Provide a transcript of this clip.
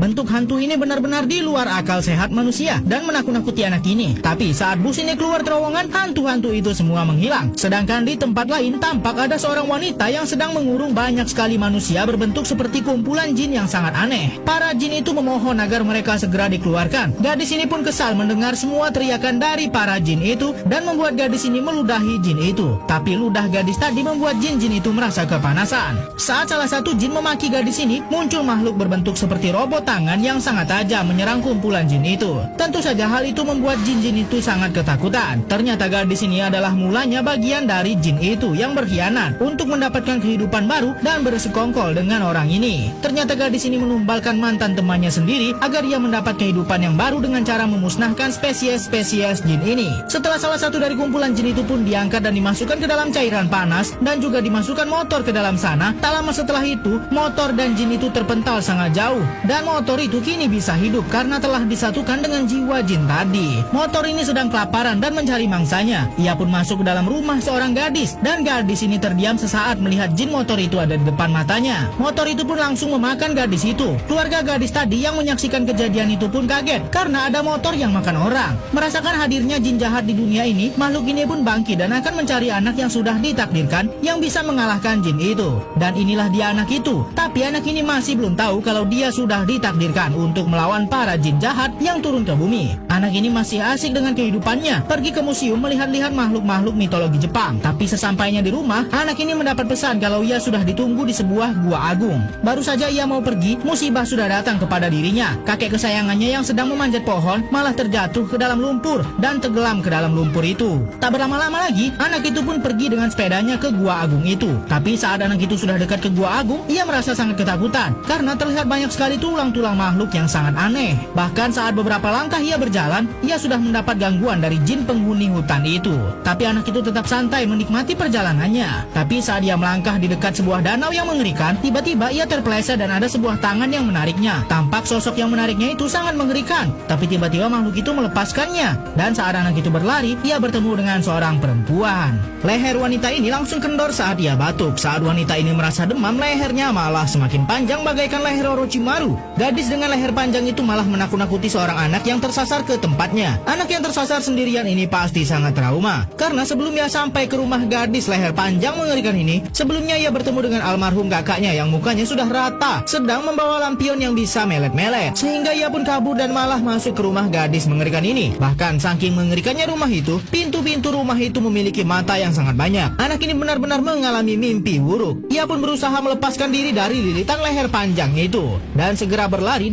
Bentuk hantu ini benar-benar di luar akal sehat manusia dan menakut-nakuti anak ini. Tapi saat bus ini keluar terowongan, hantu-hantu itu semua menghilang. Sedangkan di tempat lain tampak ada seorang wanita yang sedang mengurung banyak sekali manusia berbentuk seperti kumpulan jin yang sangat aneh. Para jin itu memohon agar mereka segera dikeluarkan. Gadis ini pun kesal mendengar semua teriakan dari para jin itu dan membuat gadis ini meludahi jin itu. Tapi ludah gadis tadi membuat jin-jin itu merasa kepanasan. Saat salah satu jin memaki gadis ini, muncul makhluk berbentuk seperti robot tangan yang sangat tajam menyerang kumpulan jin itu. Tentu saja hal itu membuat jin-jin itu sangat ketakutan. Ternyata gadis ini adalah mulanya bagian dari jin itu yang berkhianat untuk mendapatkan kehidupan baru dan bersekongkol dengan orang ini. Ternyata gadis ini menumbalkan mantan temannya sendiri agar ia mendapat kehidupan yang baru dengan cara memusnahkan spesies-spesies jin ini. Setelah salah satu dari kumpulan jin itu pun diangkat dan dimasukkan ke dalam cairan panas dan juga dimasukkan motor ke dalam sana, tak lama setelah itu motor dan jin itu terpental sangat jauh dan motor itu kini bisa hidup karena telah disatukan dengan jiwa jin tadi. Motor ini sedang kelaparan dan mencari mangsanya. Ia pun masuk ke dalam rumah seorang gadis dan gadis ini terdiam sesaat melihat jin motor itu ada di depan matanya. Motor itu pun langsung memakan gadis itu. Keluarga gadis tadi yang menyaksikan kejadian itu pun kaget karena ada motor yang makan orang. Merasakan hadirnya jin jahat di dunia ini, makhluk ini pun bangkit dan akan mencari anak yang sudah ditakdirkan yang bisa mengalahkan jin itu. Dan inilah dia anak itu. Tapi anak ini masih belum tahu kalau dia sudah ditakdirkan untuk melawan para jin jahat yang turun ke bumi. Anak ini masih asik dengan kehidupannya, pergi ke museum melihat-lihat makhluk-makhluk mitologi Jepang. Tapi sesampainya di rumah, anak ini mendapat pesan kalau ia sudah ditunggu di sebuah gua agung. Baru saja ia mau pergi, musibah sudah datang kepada dirinya. Kakek kesayangannya yang sedang memanjat pohon malah terjatuh ke dalam lumpur dan tenggelam ke dalam lumpur itu. Tak berlama-lama lagi, anak itu pun pergi dengan sepedanya ke gua agung itu. Tapi saat anak itu sudah dekat ke gua agung, ia merasa sangat ketakutan karena terlihat banyak sekali tulang-tulang makhluk yang sangat aneh. Bahkan saat beberapa langkah ia berjalan, ia sudah mendapat gangguan dari jin penghuni hutan itu. Tapi anak itu tetap santai menikmati perjalanannya. Tapi saat ia melangkah di dekat sebuah danau yang mengerikan, tiba-tiba ia terpeleset dan ada sebuah tangan yang menariknya. Tampak sosok yang menariknya itu sangat mengerikan. Tapi tiba-tiba makhluk itu melepaskannya. Dan saat anak itu berlari, ia bertemu dengan seorang perempuan. Leher wanita ini langsung kendor saat ia batuk. Saat wanita ini merasa demam, lehernya malah semakin panjang bagaikan leher Orochimaru. Gadis dengan leher panjang itu malah menakut-nakuti seorang anak yang tersasar ke tempatnya. Anak yang tersasar sendirian ini pasti sangat trauma. Karena sebelum ia sampai ke rumah gadis leher panjang mengerikan ini, sebelumnya ia bertemu dengan almarhum kakaknya yang mukanya sudah rata, sedang membawa lampion yang bisa melet-melet. Sehingga ia pun kabur dan malah masuk ke rumah gadis mengerikan ini. Bahkan saking mengerikannya rumah itu, pintu-pintu rumah itu memiliki mata yang sangat banyak. Anak ini benar-benar mengalami mimpi buruk. Ia pun berusaha melepaskan diri dari lilitan leher panjang itu dan segera berlari